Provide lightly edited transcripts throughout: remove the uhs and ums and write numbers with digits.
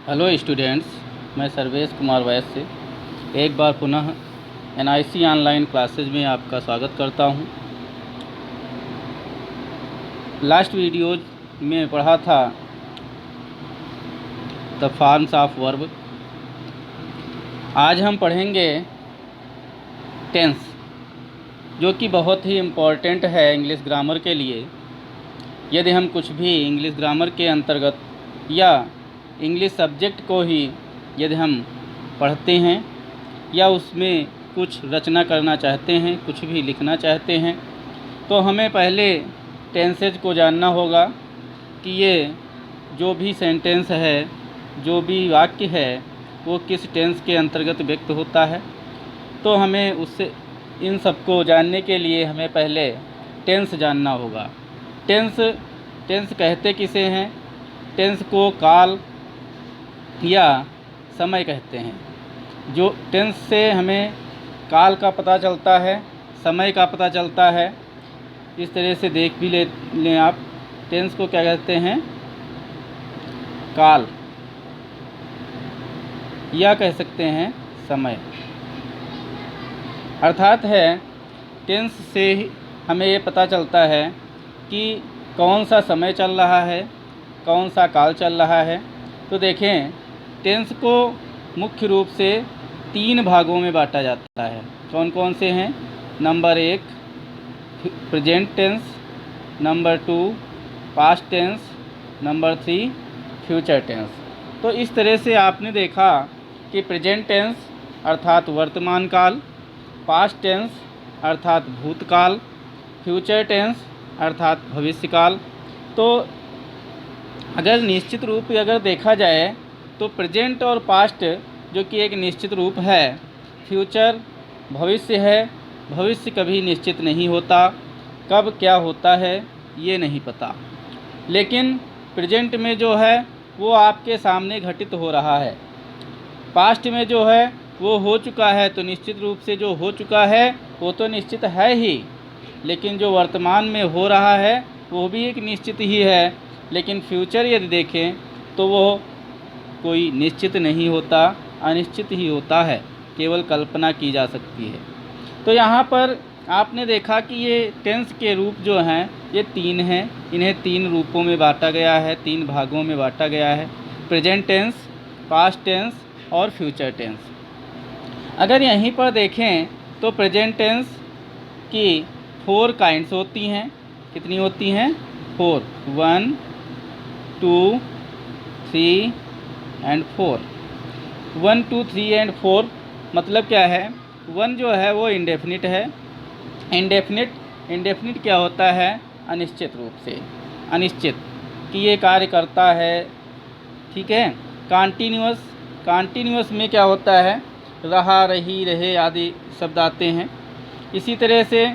Hello students, मैं सर्वेश कुमार वैश्य एक बार पुनः NIC ऑनलाइन क्लासेज में आपका स्वागत करता हूं। लास्ट वीडियो में पढ़ा था द फॉर्म्स ऑफ वर्ब। आज हम पढ़ेंगे टेंस, जो कि बहुत ही इम्पोर्टेंट है इंग्लिश ग्रामर के लिए। यदि हम कुछ भी इंग्लिश ग्रामर के अंतर्गत या इंग्लिश सब्जेक्ट को ही यदि हम पढ़ते हैं या उसमें कुछ रचना करना चाहते हैं, कुछ भी लिखना चाहते हैं, तो हमें पहले टेंसेज को जानना होगा कि ये जो भी सेंटेंस है, जो भी वाक्य है, वो किस टेंस के अंतर्गत व्यक्त होता है। तो हमें उससे इन सब को जानने के लिए हमें पहले टेंस जानना होगा। टेंस कहते किसे हैं? टेंस को काल या समय कहते हैं। जो टेंस से हमें काल का पता चलता है, समय का पता चलता है। इस तरह से देख भी लें आप, टेंस को क्या कहते हैं? काल, या कह सकते हैं समय। अर्थात है टेंस से हमें ये पता चलता है कि कौन सा समय चल रहा है, कौन सा काल चल रहा है। तो देखें, टेंस को मुख्य रूप से 3 भागों में बांटा जाता है। कौन कौन से हैं? Number 1 present tense, number 2 past tense, number 3 future tense. तो इस तरह से आपने देखा कि प्रेजेंट टेंस अर्थात वर्तमान काल, पास्ट टेंस अर्थात भूतकाल, फ्यूचर टेंस अर्थात भविष्यकाल। तो अगर निश्चित रूप अगर देखा जाए तो प्रेजेंट और पास्ट जो कि एक निश्चित रूप है, फ्यूचर भविष्य है। भविष्य कभी निश्चित नहीं होता, कब क्या होता है ये नहीं पता। लेकिन प्रेजेंट में जो है वो आपके सामने घटित हो रहा है। पास्ट में जो है वो हो चुका है, तो निश्चित रूप से जो हो चुका है वो तो निश्चित है ही। लेकिन जो वर्तमान में हो रहा है वो भी एक निश्चित ही है। लेकिन फ्यूचर यदि देखें तो वो कोई निश्चित नहीं होता, अनिश्चित ही होता है, केवल कल्पना की जा सकती है। तो यहाँ पर आपने देखा कि ये टेंस के रूप जो हैं ये 3 हैं। इन्हें 3 रूपों में बांटा गया है, 3 भागों में बांटा गया है: प्रेजेंट टेंस, पास्ट टेंस और फ्यूचर टेंस। अगर यहीं पर देखें तो प्रेजेंट टेंस की 4 काइंड्स होती हैं। कितनी होती हैं? 4, 1 2 3 एंड 4। 1 2 3 एंड 4 मतलब क्या है? 1 जो है वो इंडेफिनिट है। इंडेफिनिट क्या होता है? अनिश्चित रूप से, अनिश्चित कि ये कार्य करता है। ठीक है। कॉन्टीन्यूअस में क्या होता है? रहा, रही, रहे आदि शब्द आते हैं। इसी तरह से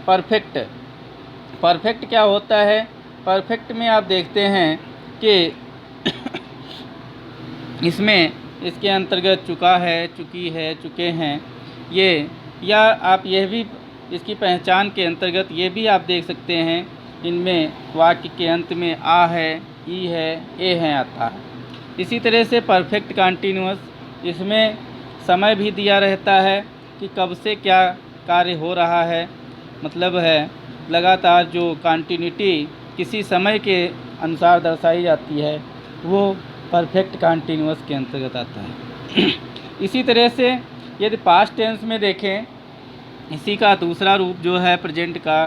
परफेक्ट क्या होता है? परफेक्ट में आप देखते हैं कि इसमें इसके अंतर्गत चुका है, चुकी है, चुके हैं ये, या आप यह भी इसकी पहचान के अंतर्गत ये भी आप देख सकते हैं, इनमें वाक्य के अंत में आ है, ई है, ए है आता है। इसी तरह से परफेक्ट कॉन्टीन्यूअस, इसमें समय भी दिया रहता है कि कब से क्या कार्य हो रहा है। मतलब है लगातार जो कॉन्टिन्यूटी किसी समय के अनुसार दर्शाई जाती है वो परफेक्ट कॉन्टीन्यूअस के अंतर्गत आता है। इसी तरह से यदि पास्ट टेंस में देखें, इसी का दूसरा रूप जो है प्रेजेंट का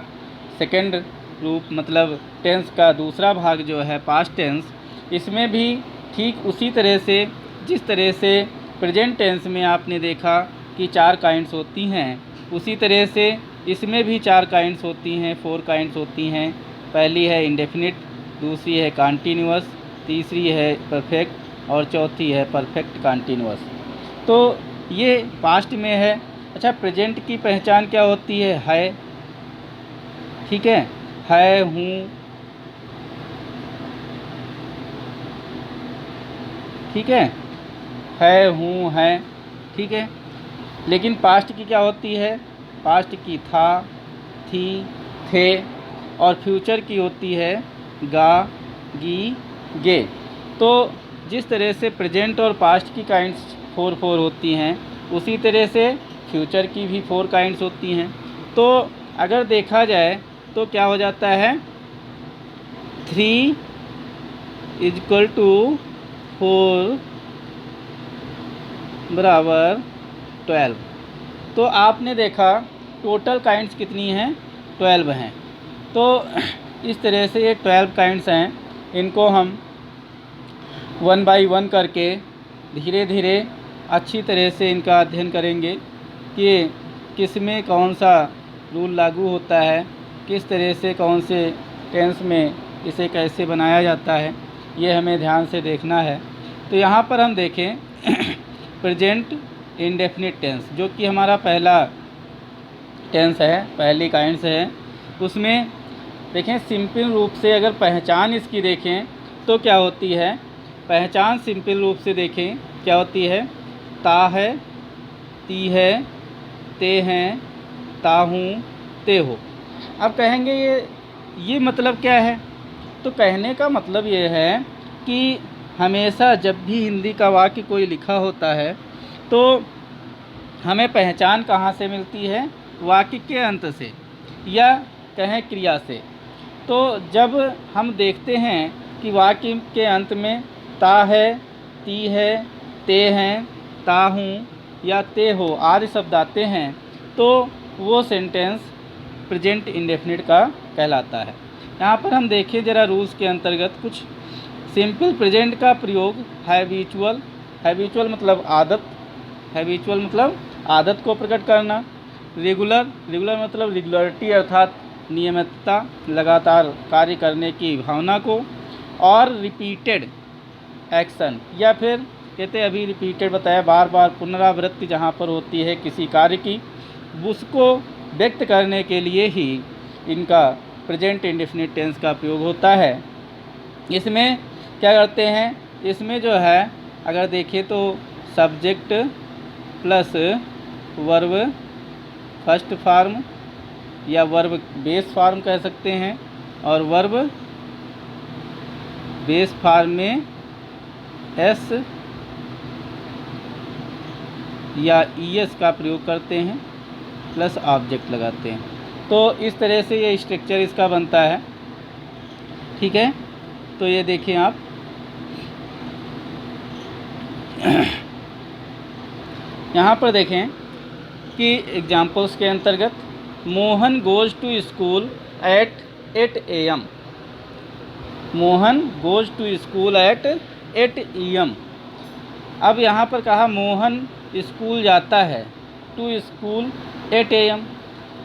सेकंड रूप, मतलब टेंस का दूसरा भाग जो है पास्ट टेंस, इसमें भी ठीक उसी तरह से जिस तरह से प्रेजेंट टेंस में आपने देखा कि 4 काइंड्स होती हैं, उसी तरह से इसमें भी 4 काइंड्स होती हैं, 4 काइंड्स होती हैं। पहली है इंडेफिनिट, दूसरी है कॉन्टीन्यूअस, तीसरी है परफेक्ट और चौथी है परफेक्ट कॉन्टीन्यूअस। तो ये पास्ट में है। अच्छा, प्रेजेंट की पहचान क्या होती है? ठीक है, हूँ, ठीक है, हूँ, है, ठीक है। लेकिन पास्ट की क्या होती है? पास्ट की था, थी, थे, और फ्यूचर की होती है गा, गी, गे। तो जिस तरह से प्रेजेंट और पास्ट की काइंड्स 4 होती हैं, उसी तरह से फ्यूचर की भी 4 काइंड्स होती हैं। तो अगर देखा जाए तो क्या हो जाता है, 3 = 4 बराबर 12। तो आपने देखा टोटल काइंड्स कितनी हैं, 12 हैं। तो इस तरह से ये 12 काइंड्स हैं, इनको हम 1 बाई 1 करके धीरे धीरे अच्छी तरह से इनका अध्ययन करेंगे कि किस में कौन सा रूल लागू होता है, किस तरह से कौन से टेंस में इसे कैसे बनाया जाता है, ये हमें ध्यान से देखना है। तो यहाँ पर हम देखें प्रेजेंट इंडेफिनिट टेंस, जो कि हमारा पहला टेंस है, पहली काइंड्स है। उसमें देखें सिंपल रूप से अगर पहचान इसकी देखें तो क्या होती है, पहचान सिंपल रूप से देखें क्या होती है, ता है, ती है, ते हैं, ता हूँ, ते हो। अब कहेंगे ये मतलब क्या है, तो कहने का मतलब ये है कि हमेशा जब भी हिंदी का वाक्य कोई लिखा होता है तो हमें पहचान कहाँ से मिलती है, वाक्य के अंत से या कहें क्रिया से। तो जब हम देखते हैं कि वाक्य के अंत में ता है, ती है, ते हैं, ता हूँ या ते हो आदि शब्द आते हैं, तो वो सेंटेंस प्रेजेंट इंडेफिनिट का कहलाता है। यहाँ पर हम देखें ज़रा रूल्स के अंतर्गत कुछ। सिंपल प्रेजेंट का प्रयोग हैबिचुअल मतलब आदत, हैबिचुअल मतलब आदत को प्रकट करना। रेगुलर मतलब रेगुलरिटी अर्थात नियमितता, लगातार कार्य करने की भावना को। और रिपीटेड एक्शन, या फिर कहते हैं अभी रिपीटेड बताया, बार बार पुनरावृत्ति जहाँ पर होती है किसी कार्य की, उसको व्यक्त करने के लिए ही इनका प्रेजेंट इंडेफिनिट टेंस का प्रयोग होता है। इसमें क्या करते हैं, इसमें जो है अगर देखें तो subject plus verb first form या वर्ब बेस फॉर्म कह सकते हैं, और वर्ब बेस फॉर्म में एस या ईएस का प्रयोग करते हैं, प्लस ऑब्जेक्ट लगाते हैं। तो इस तरह से ये स्ट्रक्चर इसका बनता है, ठीक है। तो ये देखें आप, यहाँ पर देखें कि एग्जाम्पल्स के अंतर्गत Mohan goes to school at 8 AM। Mohan goes to school at 8 AM। अब यहाँ पर कहा मोहन स्कूल जाता है, टू स्कूल 8 AM,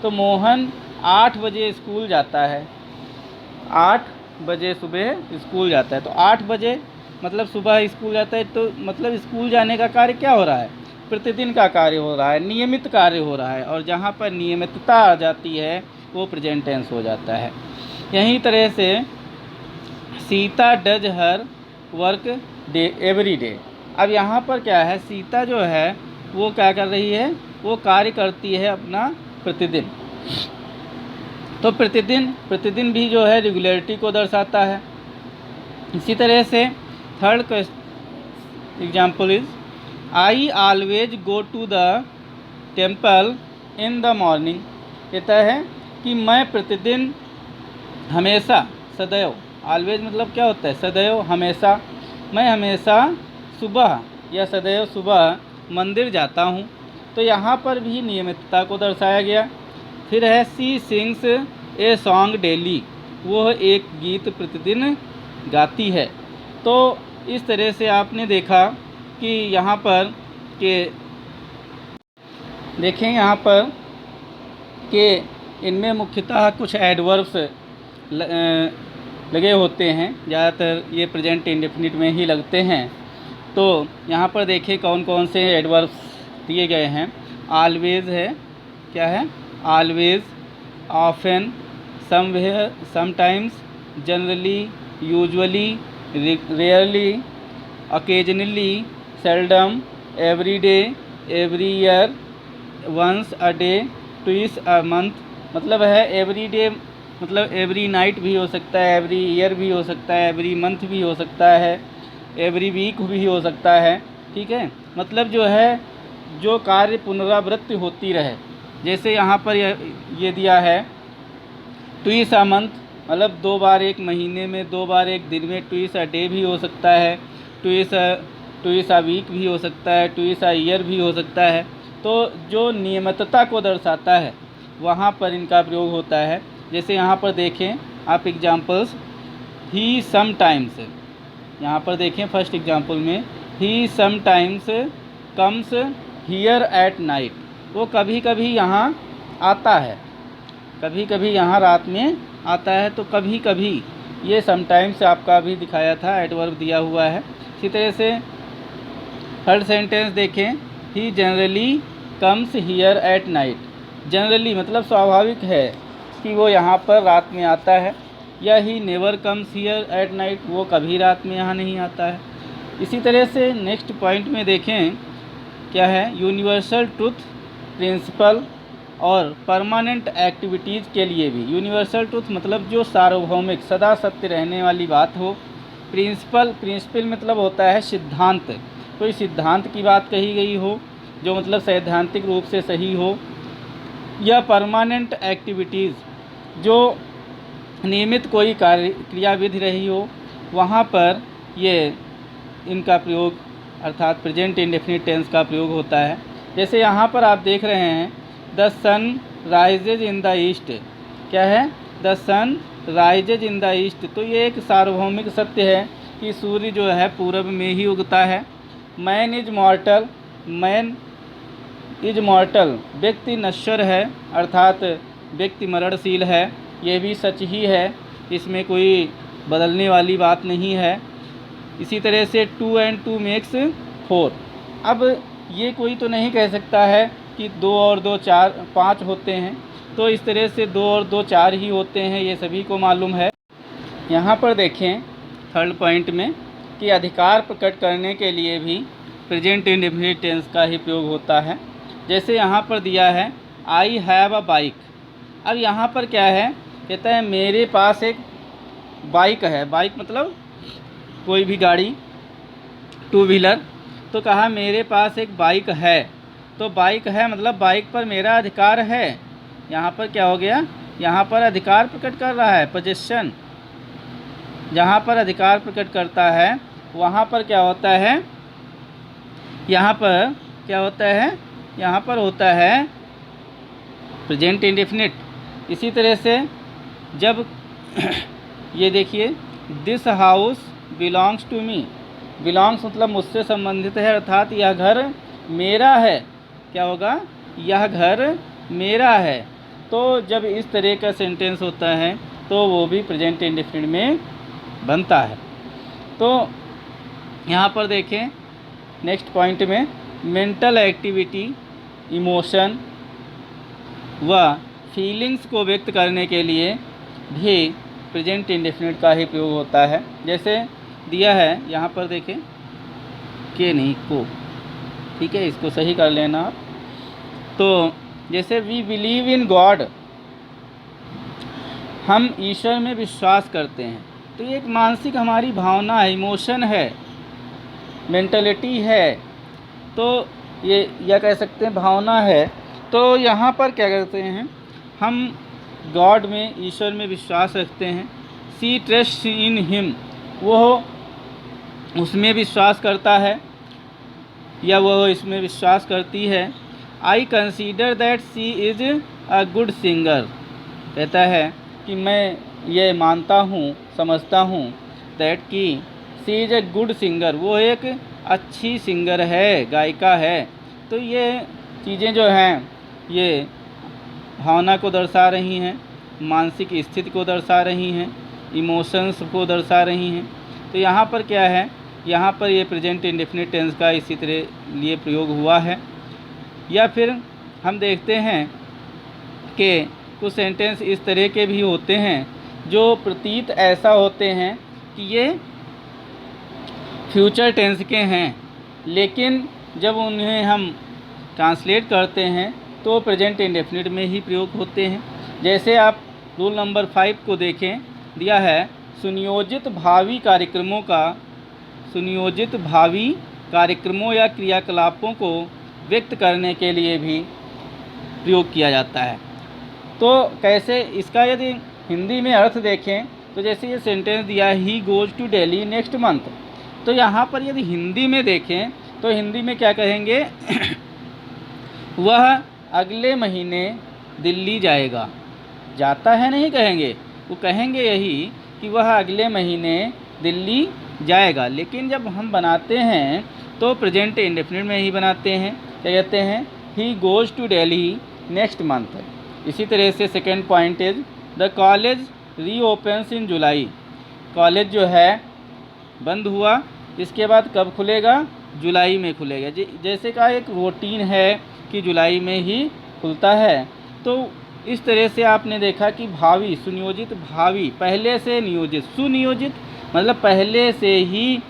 तो मोहन 8 बजे स्कूल जाता है, 8 बजे सुबह स्कूल जाता है। तो 8 बजे मतलब सुबह स्कूल जाता है, तो मतलब स्कूल जाने का कार्य क्या हो रहा है, प्रतिदिन का कार्य हो रहा है, नियमित कार्य हो रहा है, और जहाँ पर नियमितता आ जाती है वो प्रेजेंट टेंस हो जाता है। यही तरह से Sita does her work day every day. अब यहाँ पर क्या है, सीता जो है वो क्या कर रही है, वो कार्य करती है अपना प्रतिदिन। तो प्रतिदिन भी जो है रेगुलरिटी को दर्शाता है। इसी तरह से third example is I always go to the temple in the morning. कहता है कि मैं प्रतिदिन हमेशा, सदैव, ऑलवेज मतलब क्या होता है, सदैव, हमेशा, मैं हमेशा सुबह या सदैव सुबह मंदिर जाता हूँ। तो यहाँ पर भी नियमितता को दर्शाया गया। फिर है सी सिंग्स ए सॉन्ग डेली, वह एक गीत प्रतिदिन गाती है। तो इस तरह से आपने देखा कि यहाँ पर कि देखें यहाँ पर कि इनमें मुख्यतः कुछ एडवर्ब्स लगे होते हैं, ज़्यादातर ये प्रेजेंट इंडेफिनिट में ही लगते हैं। तो यहाँ पर देखें कौन कौन से एडवर्ब्स दिए गए हैं। ऑलवेज है, क्या है, always, often, somewhere, sometimes, generally, usually, rarely, occasionally, seldom, every day, every year, once a day, twice a month। मतलब है एवरी डे मतलब एवरी नाइट भी हो सकता है, एवरी ईयर भी हो सकता है, एवरी मंथ भी हो सकता है, एवरी वीक भी हो सकता है, ठीक है। मतलब जो है जो कार्य पुनरावृत्ति होती रहे। जैसे यहाँ पर ये दिया है ट्विस अ मंथ, मतलब 2 बार एक महीने में, 2 बार एक दिन में। ट्विस अ डे भी हो सकता है, ट्विस अ वीक भी हो सकता है, ट्विस अ ईयर भी हो सकता है। तो जो नियमितता को दर्शाता है वहाँ पर इनका प्रयोग होता है। जैसे यहाँ पर देखें आप एग्जाम्पल्स, ही समटाइम्स, यहाँ पर देखें फर्स्ट एग्जाम्पल में, he sometimes comes here at night. वो कभी कभी यहाँ आता है, कभी कभी यहाँ रात में आता है। तो कभी कभी ये समटाइम्स आपका अभी दिखाया था, एडवर्ब दिया हुआ है। इसी तरह से थर्ड सेंटेंस देखें, he generally comes here at night. Generally मतलब स्वाभाविक है कि वो यहाँ पर रात में आता है। या he never comes here at night, वो कभी रात में यहाँ नहीं आता है। इसी तरह से नेक्स्ट पॉइंट में देखें क्या है, यूनिवर्सल ट्रुथ प्रिंसिपल और परमानेंट एक्टिविटीज़ के लिए भी। यूनिवर्सल ट्रुथ मतलब जो सार्वभौमिक सदा सत्य रहने वाली बात हो। प्रिंसिपल मतलब होता है सिद्धांत, कोई सिद्धांत की बात कही गई हो जो मतलब सैद्धांतिक रूप से सही हो। या परमानेंट एक्टिविटीज़ जो नियमित कोई कार्य क्रियाविधि रही हो, वहाँ पर ये इनका प्रयोग अर्थात प्रेजेंट इंडेफिनिट टेंस का प्रयोग होता है। जैसे यहाँ पर आप देख रहे हैं the sun rises in the east. क्या है? The sun rises in the east. तो ये एक सार्वभौमिक सत्य है कि सूर्य जो है पूरब में ही उगता है। मैन इज मॉर्टल, मैन इज मॉर्टल, व्यक्ति नश्वर है अर्थात व्यक्ति मरणशील है। ये भी सच ही है, इसमें कोई बदलने वाली बात नहीं है। इसी तरह से 2 and 2 makes 4। अब ये कोई तो नहीं कह सकता है कि 2 और 2 5 होते हैं। तो इस तरह से 2 और 2 4 ही होते हैं, ये सभी को मालूम है। यहाँ पर देखें थर्ड पॉइंट में कि अधिकार प्रकट करने के लिए भी प्रेजेंट इंडेफिनिट टेंस का ही प्रयोग होता है। जैसे यहाँ पर दिया है आई हैव अ बाइक। अब यहाँ पर क्या है, कहता है मेरे पास एक बाइक है। बाइक मतलब कोई भी गाड़ी, 2 व्हीलर। तो कहा मेरे पास एक बाइक है। तो बाइक है मतलब बाइक पर मेरा अधिकार है। यहाँ पर क्या हो गया, यहाँ पर अधिकार प्रकट कर रहा है, पोजेशन। जहाँ पर अधिकार प्रकट करता है वहाँ पर क्या होता है, यहाँ पर क्या होता है, यहाँ पर होता है प्रेजेंट इंडेफिनिट। इसी तरह से जब ये देखिए this house belongs to me. Belongs मतलब मुझसे संबंधित है अर्थात यह घर मेरा है। क्या होगा, यह घर मेरा है। तो जब इस तरह का सेंटेंस होता है तो वो भी प्रेजेंट इंडेफिनिट में बनता है। तो यहाँ पर देखें नेक्स्ट पॉइंट में मेंटल एक्टिविटी, इमोशन व फीलिंग्स को व्यक्त करने के लिए भी प्रेजेंट इंडेफिनिट का ही प्रयोग होता है। जैसे दिया है यहाँ पर देखें के नहीं को, ठीक है, इसको सही कर लेना आप। तो जैसे वी बिलीव इन गॉड, हम ईश्वर में विश्वास करते हैं। तो ये एक मानसिक हमारी भावना है, इमोशन है, मेंटलिटी है। तो ये या कह सकते हैं भावना है। तो यहाँ पर क्या करते हैं, हम गॉड में, ईश्वर में विश्वास रखते हैं। सी ट्रस्ट इन हिम, वो उसमें विश्वास करता है या वो इसमें विश्वास करती है। I consider that she is a good singer, कहता है कि मैं ये मानता हूँ, समझता हूँ दैट कि सी इज़ ए गुड सिंगर, वो एक अच्छी सिंगर है, गायिका है। तो ये चीज़ें जो हैं ये भावना को दर्शा रही हैं, मानसिक स्थिति को दर्शा रही हैं, इमोशंस को दर्शा रही हैं। तो यहाँ पर क्या है, यहाँ पर ये प्रेजेंट इंडेफिनिट टेंस का इसी तरह लिए प्रयोग हुआ है। या फिर हम देखते हैं कि कुछ सेंटेंस इस तरह के भी होते हैं जो प्रतीत ऐसा होते हैं कि ये फ्यूचर टेंस के हैं, लेकिन जब उन्हें हम ट्रांसलेट करते हैं तो प्रेजेंट इंडेफिनिट में ही प्रयोग होते हैं। जैसे आप रूल नंबर 5 को देखें, दिया है सुनियोजित भावी कार्यक्रमों का सुनियोजित भावी कार्यक्रमों या क्रियाकलापों को व्यक्त करने के लिए भी प्रयोग किया जाता है। तो कैसे इसका यदि हिंदी में अर्थ देखें तो जैसे ये सेंटेंस दिया he goes to Delhi next month, तो यहाँ पर यदि हिंदी में देखें तो हिंदी में क्या कहेंगे वह अगले महीने दिल्ली जाएगा। जाता है नहीं कहेंगे, वो कहेंगे यही कि वह अगले महीने दिल्ली जाएगा। लेकिन जब हम बनाते हैं तो प्रेजेंट इंडेफिनिट में ही बनाते हैं। क्या कहते हैं, he goes to Delhi next month. इसी तरह से second point is the college reopens in July. College जो है बंद हुआ, इसके बाद कब खुलेगा, जुलाई में खुलेगा। जैसे का एक रूटीन है कि जुलाई में ही खुलता है। तो इस तरह से आपने देखा कि भावी, सुनियोजित भावी, पहले से नियोजित, सुनियोजित मतलब पहले से ही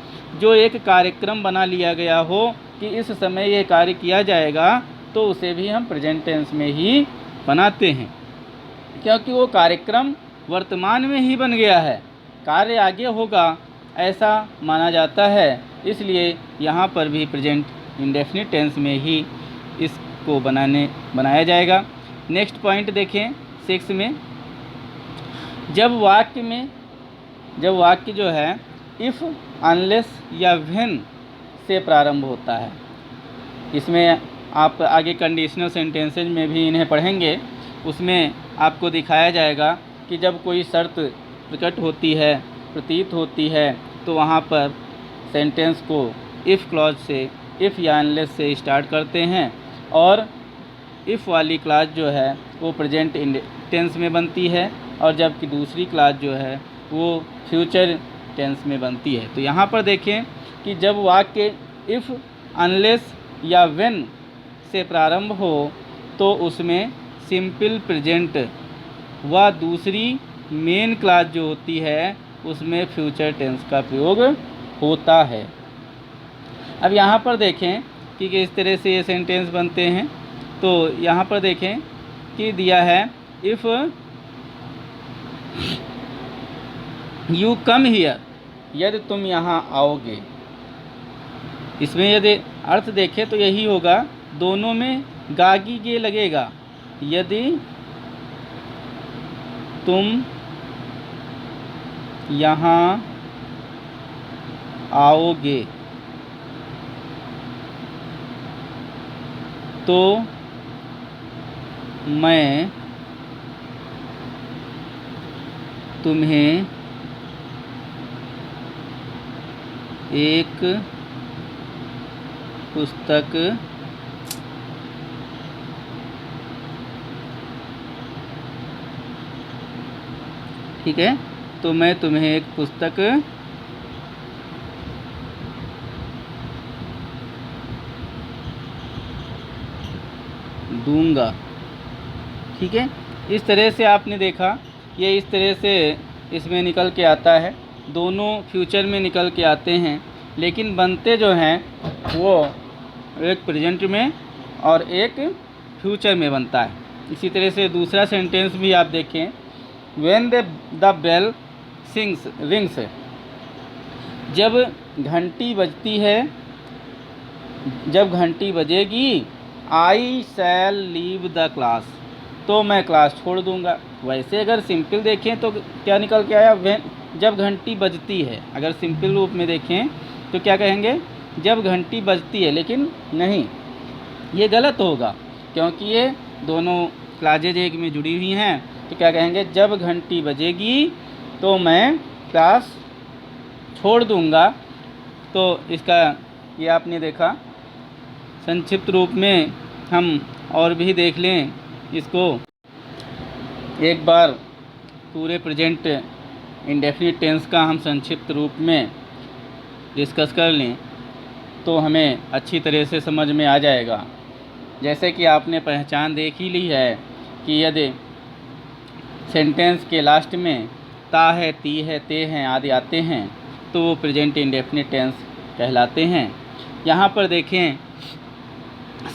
जो एक कार्यक्रम बना लिया गया हो कि इस समय ये कार्य किया जाएगा, तो उसे भी हम प्रेजेंट टेंस में ही बनाते हैं, क्योंकि वो कार्यक्रम वर्तमान में ही बन गया है, कार्य आगे होगा ऐसा माना जाता है। इसलिए यहाँ पर भी प्रेजेंट इंडेफिनिट टेंस में ही इसको बनाया जाएगा। नेक्स्ट पॉइंट देखें 6 में, जब वाक्य जो है इफ़, अनलेस या व्हेन से प्रारंभ होता है। इसमें आप आगे कंडीशनल सेंटेंसेज में भी इन्हें पढ़ेंगे, उसमें आपको दिखाया जाएगा कि जब कोई शर्त प्रकट होती है, प्रतीत होती है, तो वहाँ पर सेंटेंस को इफ़ क्लॉज से, इफ़ या अनलेस से स्टार्ट करते हैं, और इफ़ वाली क्लास जो है वो प्रेजेंट टेंस में बनती है, और जबकि दूसरी क्लास जो है वो फ्यूचर टेंस में बनती है। तो यहाँ पर देखें कि जब वाक्य इफ़, अनलेस या व्हेन से प्रारंभ हो तो उसमें सिंपल प्रेजेंट व दूसरी मेन क्लास जो होती है उसमें फ्यूचर टेंस का प्रयोग होता है। अब यहाँ पर देखें कि किस तरह से ये सेंटेंस बनते हैं। तो यहाँ पर देखें कि दिया है इफ़ यू कम हियर, यदि तुम यहाँ आओगे। इसमें यदि अर्थ देखें तो यही होगा, दोनों में गागी गे लगेगा। यदि तुम यहाँ आओगे तो मैं तुम्हें एक पुस्तक ठीक है, तो मैं तुम्हें एक पुस्तक दूंगा। ठीक है, इस तरह से आपने देखा, ये इस तरह से इसमें निकल के आता है। दोनों फ्यूचर में निकल के आते हैं, लेकिन बनते जो हैं वो एक प्रेजेंट में और एक फ्यूचर में बनता है। इसी तरह से दूसरा सेंटेंस भी आप देखें, व्हेन द बेल रिंग्स, जब घंटी बजती है, जब घंटी बजेगी, आई शैल लीव द क्लास, तो मैं क्लास छोड़ दूंगा। वैसे अगर सिंपल देखें तो क्या निकल के आया, व्हेन, जब घंटी बजती है। अगर सिंपल रूप में देखें तो क्या कहेंगे, जब घंटी बजती है, लेकिन नहीं, ये गलत होगा क्योंकि ये दोनों क्लासेज एक में जुड़ी हुई हैं। तो क्या कहेंगे, जब घंटी बजेगी तो मैं क्लास छोड़ दूंगा। तो इसका ये आपने देखा। संक्षिप्त रूप में हम और भी देख लें इसको एक बार, पूरे प्रेजेंट इंडेफिनिट टेंस का हम संक्षिप्त रूप में डिस्कस कर लें तो हमें अच्छी तरह से समझ में आ जाएगा। जैसे कि आपने पहचान देख ही ली है कि यदि सेंटेंस के लास्ट में ता है, ती है, ते हैं आदि आते हैं तो वो प्रेजेंट इंडेफिनिट टेंस कहलाते हैं। यहाँ पर देखें,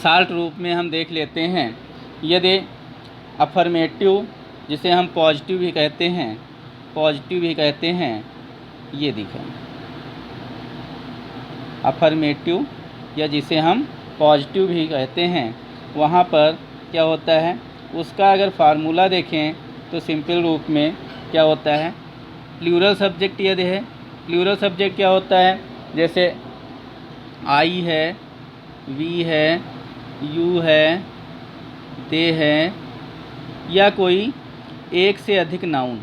शार्ट रूप में हम देख लेते हैं। यदि अफर्मेटिव, जिसे हम पॉजिटिव भी कहते हैं, ये दिखें, अफर्मेटिव या जिसे हम पॉजिटिव भी कहते हैं, वहाँ पर क्या होता है, उसका अगर फार्मूला देखें तो सिंपल रूप में क्या होता है, प्लूरल सब्जेक्ट यदि है, प्लूरल सब्जेक्ट क्या होता है, जैसे आई है, वी है, यू है, दे है, या कोई एक से अधिक नाउन।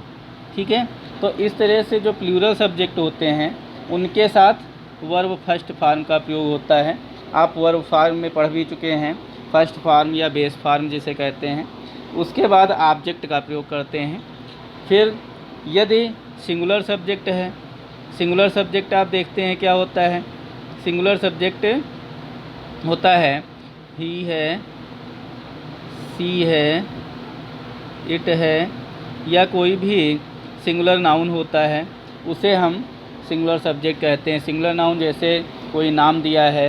ठीक है, तो इस तरह से जो प्लूरल सब्जेक्ट होते हैं उनके साथ वर्ब फर्स्ट फॉर्म का प्रयोग होता है। आप वर्ब फॉर्म में पढ़ भी चुके हैं, फर्स्ट फॉर्म या बेस फॉर्म जिसे कहते हैं। उसके बाद ऑब्जेक्ट का प्रयोग करते हैं। फिर यदि सिंगुलर सब्जेक्ट है, सिंगुलर सब्जेक्ट आप देखते हैं क्या होता है, सिंगुलर सब्जेक्ट होता है ही है, सी है, इट है, या कोई भी सिंगुलर नाउन होता है उसे हम सिंगुलर सब्जेक्ट कहते हैं। सिंगुलर नाउन जैसे कोई नाम दिया है,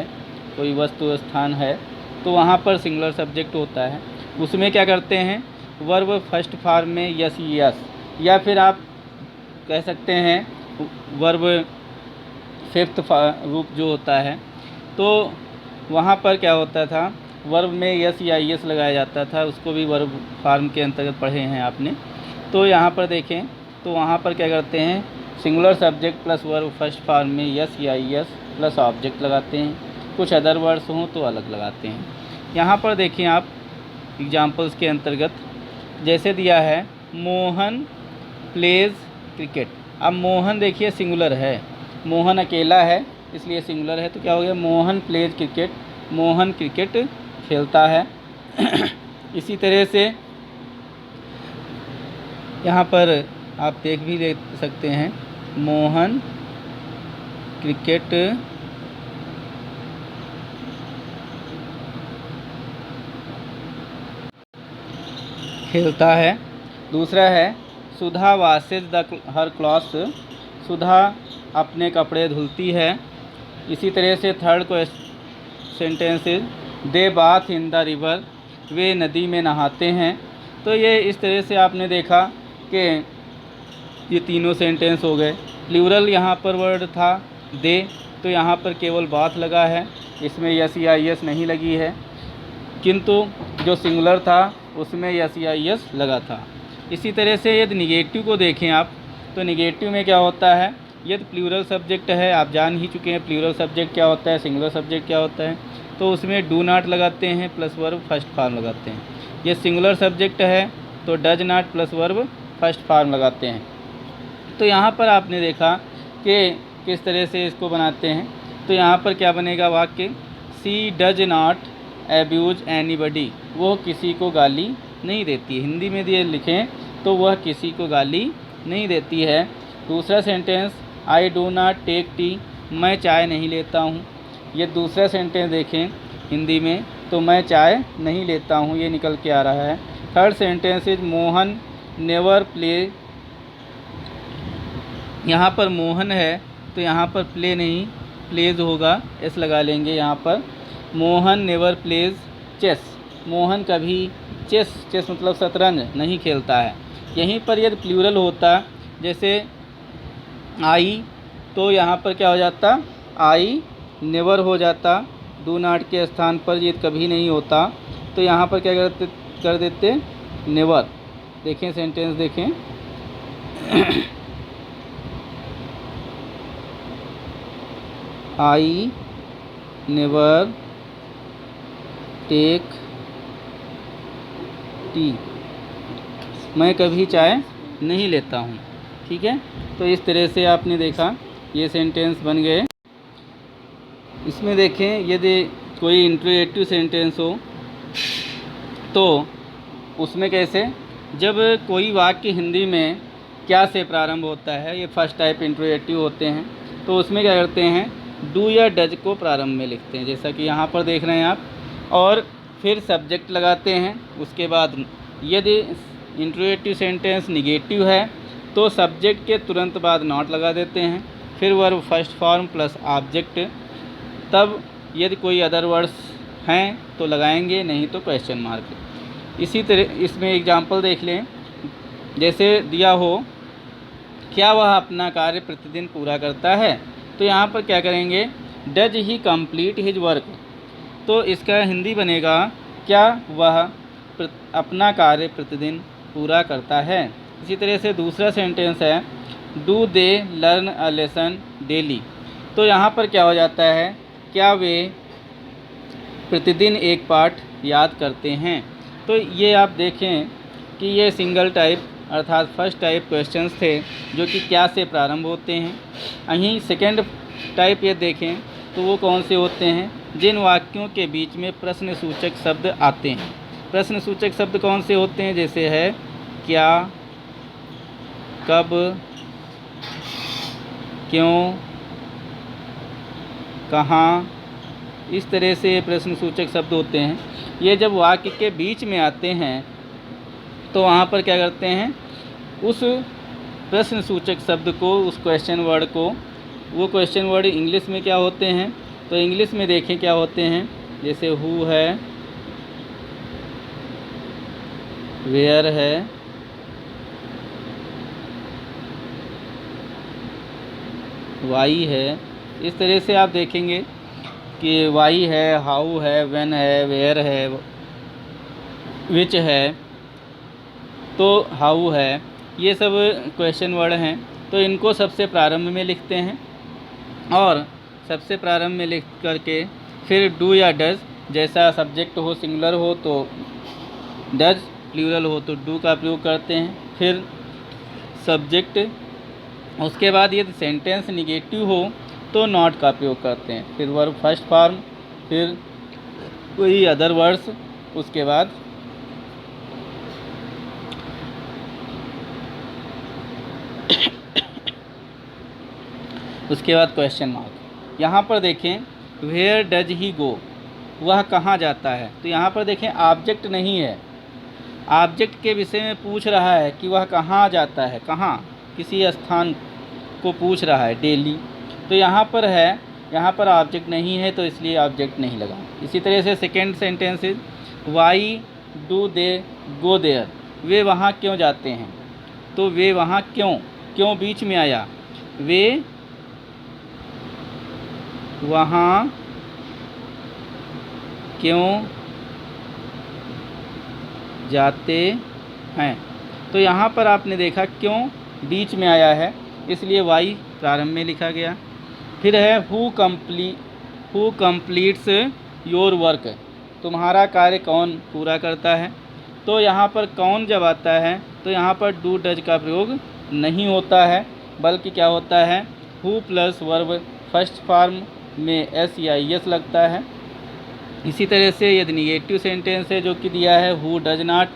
कोई वस्तु स्थान है, तो वहाँ पर सिंगुलर सब्जेक्ट होता है। उसमें क्या करते हैं, वर्ब फर्स्ट फॉर्म में यस यस, या फिर आप कह सकते हैं वर्ब फिफ्थ रूप जो होता है, तो वहाँ पर क्या होता था, वर्ब में यस या यस लगाया जाता था। उसको भी वर्ब फॉर्म के अंतर्गत पढ़े हैं आपने। तो यहाँ पर देखें तो वहाँ पर क्या करते हैं, singular subject plus verb first form में यस या यस प्लस ऑब्जेक्ट लगाते हैं। कुछ अदर वर्ड्स हों तो अलग लगाते हैं। यहाँ पर देखें आप एग्जाम्पल्स के अंतर्गत, जैसे दिया है मोहन प्लेज क्रिकेट। अब मोहन देखिए सिंगुलर है, मोहन अकेला है इसलिए सिंगुलर है, तो क्या हो गया, Mohan pledge cricket, Mohan cricket खेलता है। इसी तरह से यहाँ पर आप देख भी ले सकते हैं, मोहन क्रिकेट खेलता है। दूसरा है सुधा वाशेज द हर क्लॉथ्स, सुधा अपने कपड़े धुलती है। इसी तरह से थर्ड को sentence they bathe in the river, वे नदी में नहाते हैं। तो ये इस तरह से आपने देखा कि ये तीनों सेंटेंस हो गए। प्लूरल यहाँ पर वर्ड था दे, तो यहाँ पर केवल बाथ लगा है, इसमें यस या यस नहीं लगी है, किंतु जो सिंगुलर था उसमें यस या यस लगा था। इसी तरह से यदि निगेटिव को देखें आप, तो निगेटिव में क्या होता है, यदि प्लूरल सब्जेक्ट है, आप जान ही चुके हैं प्लूरल सब्जेक्ट क्या होता है, सिंगुलर सब्जेक्ट क्या होता है, तो उसमें डू नॉट लगाते हैं प्लस वर्ब फर्स्ट फॉर्म लगाते हैं। ये सिंगुलर सब्जेक्ट है तो does not plus verb first form लगाते हैं। तो यहाँ पर आपने देखा कि किस तरह से इसको बनाते हैं। तो यहाँ पर क्या बनेगा वाक्य, सी डज नॉट एब्यूज एनीबडी, वो किसी को गाली नहीं देती। हिंदी में दिए लिखें तो वह किसी को गाली नहीं देती है। दूसरा sentence I do not take tea, मैं चाय नहीं लेता हूँ। ये दूसरा सेंटेंस देखें हिंदी में तो मैं चाय नहीं लेता हूँ, ये निकल के आ रहा है। Third sentence is Mohan never play, यहाँ पर मोहन है तो यहाँ पर प्ले नहीं प्लेज होगा, एस लगा लेंगे यहाँ पर। Mohan never plays chess, Mohan कभी चेस, चेस मतलब शतरंज नहीं खेलता है। यहीं पर यदि प्लूरल होता जैसे आई, तो यहाँ पर क्या हो जाता, आई नेवर हो जाता, डू नॉट के स्थान पर ये कभी नहीं होता, तो यहाँ पर क्या कर देते नेवर। देखें सेंटेंस देखें आई नेवर टेक टी, मैं कभी चाय नहीं लेता हूँ। ठीक है, तो इस तरह से आपने देखा ये सेंटेंस बन गए। इसमें देखें यदि कोई इंट्रोगेटिव सेंटेंस हो तो उसमें कैसे, जब कोई वाक्य हिंदी में क्या से प्रारंभ होता है, ये फर्स्ट टाइप इंट्रोगेटिव होते हैं, तो उसमें क्या करते हैं, डू या डज को प्रारंभ में लिखते हैं, जैसा कि यहाँ पर देख रहे हैं आप, और फिर सब्जेक्ट लगाते हैं। उसके बाद यदि इंट्रोगेटिव सेंटेंस निगेटिव है तो सब्जेक्ट के तुरंत बाद नॉट लगा देते हैं, फिर verb first form plus object. तब यदि कोई अदर वर्ड्स हैं तो लगाएंगे, नहीं तो क्वेश्चन मार्क। इसी तरह इसमें एग्जाम्पल देख लें, जैसे दिया हो क्या वह अपना कार्य प्रतिदिन पूरा करता है, तो यहाँ पर क्या करेंगे, does he complete his work. तो इसका हिंदी बनेगा, क्या वह अपना कार्य प्रतिदिन पूरा करता है। इसी तरह से दूसरा सेंटेंस है, do they learn a lesson daily. तो यहाँ पर क्या हो जाता है, क्या वे प्रतिदिन एक पाठ याद करते हैं। तो ये आप देखें कि ये सिंगल टाइप अर्थात फर्स्ट टाइप क्वेश्चंस थे जो कि क्या से प्रारंभ होते हैं। वहीं सेकेंड टाइप ये देखें तो वो कौन से होते हैं, जिन वाक्यों के बीच में प्रश्न सूचक शब्द आते हैं। प्रश्न सूचक शब्द कौन से होते हैं, जैसे है क्या, कब, क्यों, कहाँ, इस तरह से प्रश्न सूचक शब्द होते हैं। ये जब वाक्य के बीच में आते हैं तो वहाँ पर क्या करते हैं, उस प्रश्न सूचक शब्द को, उस क्वेश्चन वर्ड को, वो क्वेश्चन वर्ड इंग्लिश में क्या होते हैं, तो इंग्लिश में देखें क्या होते हैं, जैसे हु है, वेयर है, वाई है। इस तरह से आप देखेंगे कि वाई है, हाउ है, व्हेन है, वेयर है, विच है, तो हाउ है, ये सब क्वेश्चन वर्ड हैं। तो इनको सबसे प्रारंभ में लिखते हैं और सबसे प्रारंभ में लिख करके फिर डू या डज, जैसा सब्जेक्ट हो सिंगुलर हो तो डज, प्लूरल हो तो डू का प्रयोग करते हैं। फिर सब्जेक्ट, उसके बाद यदि सेंटेंस निगेटिव हो तो नॉट का प्रयोग करते हैं। फिर वर्ब फर्स्ट फॉर्म, फिर कोई अदर वर्ड्स, उसके बाद क्वेश्चन मार्क। यहाँ पर देखें वेयर डज ही गो, वह कहाँ जाता है। तो यहाँ पर देखें ऑब्जेक्ट नहीं है, ऑब्जेक्ट के विषय में पूछ रहा है कि वह कहाँ जाता है, कहाँ, किसी स्थान को पूछ रहा है, डेली। तो यहाँ पर है, यहाँ पर ऑब्जेक्ट नहीं है तो इसलिए ऑब्जेक्ट नहीं लगा। इसी तरह से second sentence is why do they go there, वे वहाँ क्यों जाते हैं। तो वे वहाँ क्यों, क्यों बीच में आया, वे वहाँ क्यों जाते हैं। तो यहाँ पर आपने देखा क्यों बीच में आया है, इसलिए वाई प्रारंभ में लिखा गया। फिर है हु कंप्लीट्स योर वर्क, तुम्हारा कार्य कौन पूरा करता है। तो यहाँ पर कौन जब आता है तो यहाँ पर डू डज का प्रयोग नहीं होता है, बल्कि क्या होता है, who plus verb first form में एस या एस लगता है। इसी तरह से यदि निगेटिव सेंटेंस है जो कि दिया है who does not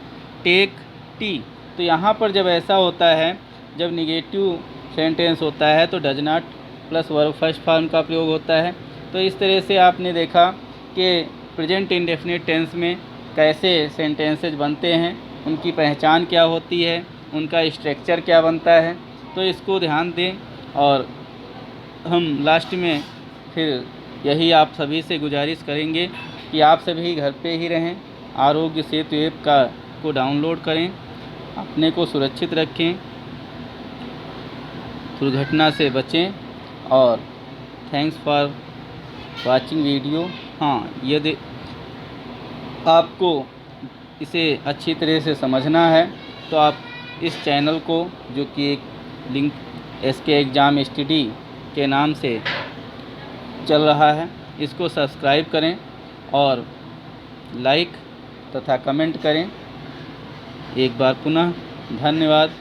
take tea, तो यहाँ पर जब ऐसा होता है, जब निगेटिव सेंटेंस होता है तो does not plus verb first form का प्रयोग होता है। तो इस तरह से आपने देखा कि प्रेजेंट इंडेफिनिट टेंस में कैसे सेंटेंसेज बनते हैं, उनकी पहचान क्या होती है, उनका स्ट्रक्चर क्या बनता है। तो इसको ध्यान दें और हम लास्ट में फिर यही आप सभी से गुजारिश करेंगे कि आप सभी घर पे ही रहें, आरोग्य सेतु ऐप को डाउनलोड करें, अपने को सुरक्षित रखें, दुर्घटना से बचें। और थैंक्स फॉर वाचिंग वीडियो। हाँ, यदि आपको इसे अच्छी तरह से समझना है तो आप इस चैनल को, जो कि एक लिंक SK एग्ज़ाम स्टडी के नाम से चल रहा है, इसको सब्सक्राइब करें और लाइक तथा कमेंट करें। एक बार पुनः धन्यवाद।